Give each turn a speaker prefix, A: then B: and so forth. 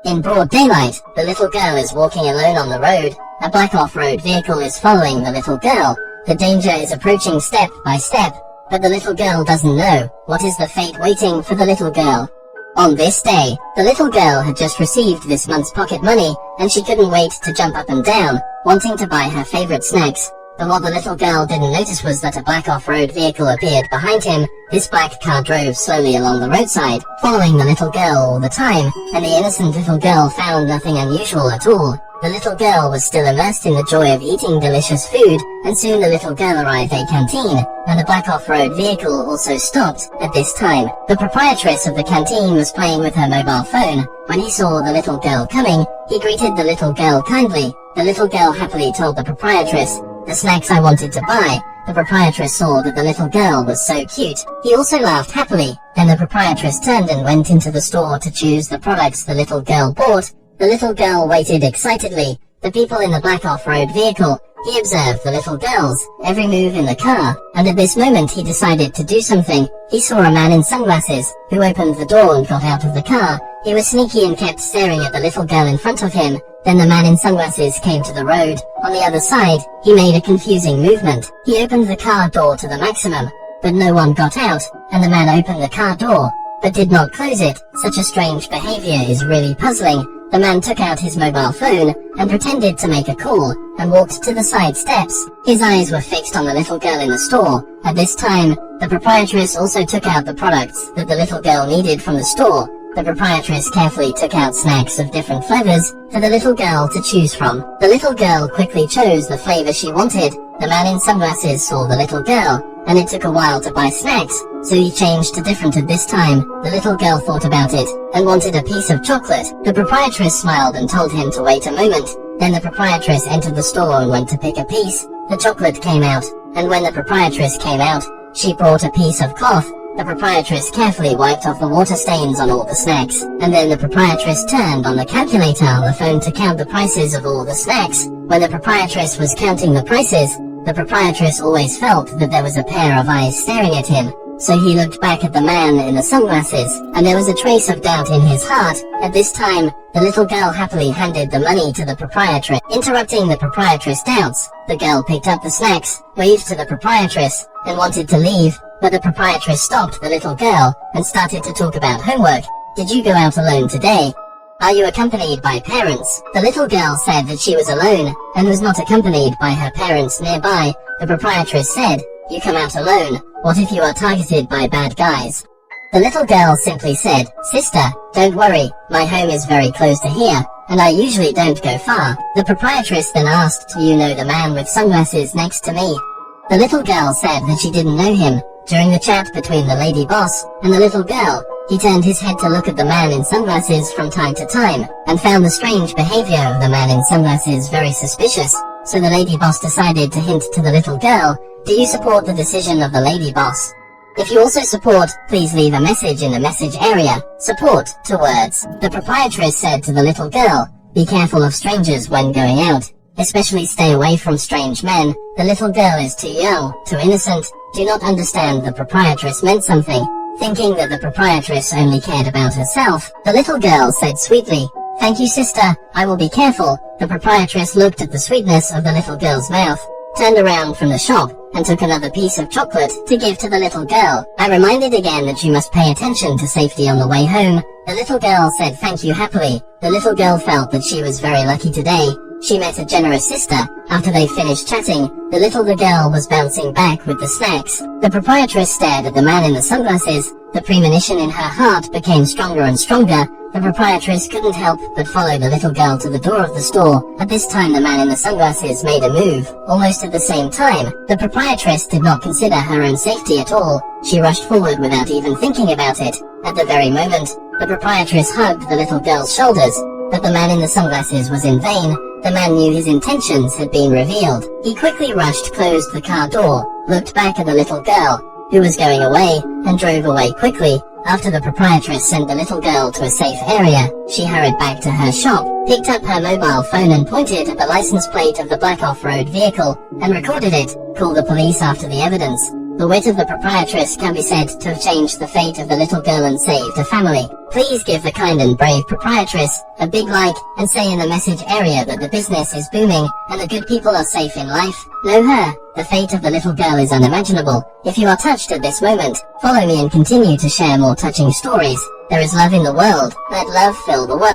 A: In broad daylight, the little girl is walking alone on the road. A black off-road vehicle is following the little girl. The danger is approaching step by step, but the little girl doesn't know what is the fate waiting for the little girl. On this day, the little girl had just received this month's pocket money, and she couldn't wait to jump up and down, wanting to buy her favorite snacks. But what the little girl didn't notice was that a black off-road vehicle appeared behind him. This black car drove slowly along the roadside, following the little girl all the time, and the innocent little girl found nothing unusual at all. The little girl was still immersed in the joy of eating delicious food, and soon the little girl arrived at a canteen, and the black off-road vehicle also stopped. At this time, the proprietress of the canteen was playing with her mobile phone. When he saw the little girl coming, he greeted the little girl kindly. The little girl happily told the proprietress, "The snacks I wanted to buy." The proprietress saw that the little girl was so cute. He also laughed happily. Then the proprietress turned and went into the store to choose the products the little girl bought. The little girl waited excitedly. The people in the black off-road vehicle, he observed the little girl's every move in the car, and at this moment he decided to do something. He saw a man in sunglasses, who opened the door and got out of the car. He was sneaky and kept staring at the little girl in front of him. Then the man in sunglasses came to the road. On the other side, he made a confusing movement. He opened the car door to the maximum, but no one got out, and the man opened the car door, but did not close it. Such a strange behavior is really puzzling. The man took out his mobile phone, and pretended to make a call, and walked to the side steps. His eyes were fixed on the little girl in the store. At this time, the proprietress also took out the products that the little girl needed from the store. The proprietress carefully took out snacks of different flavors for the little girl to choose from. The little girl quickly chose the flavor she wanted. The man in sunglasses saw the little girl, and it took a while to buy snacks, so he changed to different at this time. The little girl thought about it, and wanted a piece of chocolate. The proprietress smiled and told him to wait a moment. Then the proprietress entered the store and went to pick a piece. The chocolate came out, and when the proprietress came out, she brought a piece of cloth. The proprietress carefully wiped off the water stains on all the snacks, and then the proprietress turned on the calculator on the phone to count the prices of all the snacks. When the proprietress was counting the prices, the proprietress always felt that there was a pair of eyes staring at him. So he looked back at the man in the sunglasses, and there was a trace of doubt in his heart. At this time, the little girl happily handed the money to the proprietress. Interrupting the proprietress' doubts, the girl picked up the snacks, waved to the proprietress, and wanted to leave, but the proprietress stopped the little girl, and started to talk about homework. "Did you go out alone today? Are you accompanied by parents?" The little girl said that she was alone, and was not accompanied by her parents nearby. The proprietress said, "You come out alone. What if you are targeted by bad guys?" The little girl simply said, "Sister, don't worry, my home is very close to here, and I usually don't go far." The proprietress then asked, "Do you know the man with sunglasses next to me?" The little girl said that she didn't know him. During the chat between the lady boss and the little girl, he turned his head to look at the man in sunglasses from time to time, and found the strange behavior of the man in sunglasses very suspicious. So the lady boss decided to hint to the little girl, "Do you support the decision of the lady boss? If you also support, please leave a message in the message area. Support," 2 words. The proprietress said to the little girl, "Be careful of strangers when going out. Especially stay away from strange men. The little girl is too young, too innocent, do not understand." The proprietress meant something. Thinking that the proprietress only cared about herself, the little girl said sweetly, "Thank you, sister, I will be careful." The proprietress looked at the sweetness of the little girl's mouth, turned around from the shop, and took another piece of chocolate to give to the little girl. "I reminded again that you must pay attention to safety on the way home." The little girl said thank you happily. The little girl felt that she was very lucky today. She met a generous sister. After they finished chatting, the little girl was bouncing back with the snacks. The proprietress stared at the man in the sunglasses. The premonition in her heart became stronger and stronger. The proprietress couldn't help but follow the little girl to the door of the store. At this time the man in the sunglasses made a move. Almost at the same time, the proprietress did not consider her own safety at all. She rushed forward without even thinking about it. At the very moment, the proprietress hugged the little girl's shoulders, but the man in the sunglasses was in vain. The man knew his intentions had been revealed. He quickly rushed, closed the car door, looked back at the little girl, who was going away, and drove away quickly. After the proprietress sent the little girl to a safe area, she hurried back to her shop, picked up her mobile phone and pointed at the license plate of the black off-road vehicle, and recorded it, called the police after the evidence. The wit of the proprietress can be said to have changed the fate of the little girl and saved a family. Please give the kind and brave proprietress a big like and say in the message area that the business is booming and the good people are safe in life. Know her. The fate of the little girl is unimaginable. If you are touched at this moment, follow me and continue to share more touching stories. There is love in the world. Let love fill the world.